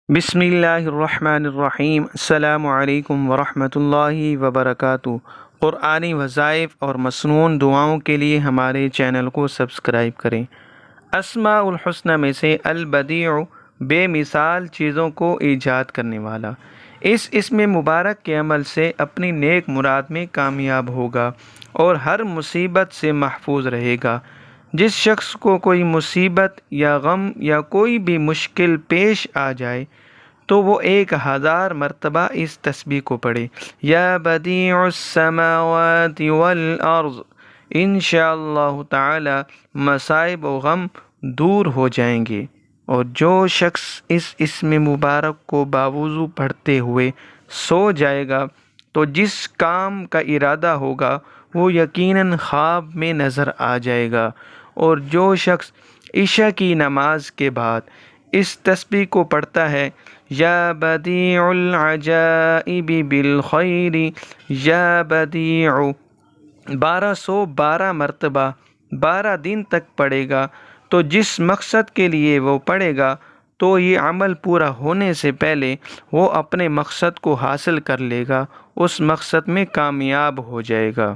بسم اللہ الرحمن الرحیم۔ السلام علیکم ورحمۃ اللہ وبرکاتہ۔ قرآنی وظائف اور مسنون دعاؤں کے لیے ہمارے چینل کو سبسکرائب کریں۔ اسماء الحسنی میں سے البدیع، بے مثال چیزوں کو ایجاد کرنے والا۔ اس اسم مبارک کے عمل سے اپنی نیک مراد میں کامیاب ہوگا اور ہر مصیبت سے محفوظ رہے گا۔ جس شخص کو کوئی مصیبت یا غم یا کوئی بھی مشکل پیش آ جائے تو وہ 1000 مرتبہ اس تسبیح کو پڑھے، یا بدیع السماوات والارض۔ انشاءاللہ تعالی مصائب و غم دور ہو جائیں گے، اور جو شخص اس اسم مبارک کو باوضو پڑھتے ہوئے سو جائے گا تو جس کام کا ارادہ ہوگا وہ یقیناً خواب میں نظر آ جائے گا، اور جو شخص عشاء کی نماز کے بعد اس تسبیح کو پڑھتا ہے، یا بدیع العجائب بالخیر، یا بدیع 1212 مرتبہ 12 دن تک پڑھے گا، تو جس مقصد کے لیے وہ پڑھے گا تو یہ عمل پورا ہونے سے پہلے وہ اپنے مقصد کو حاصل کر لے گا، اس مقصد میں کامیاب ہو جائے گا۔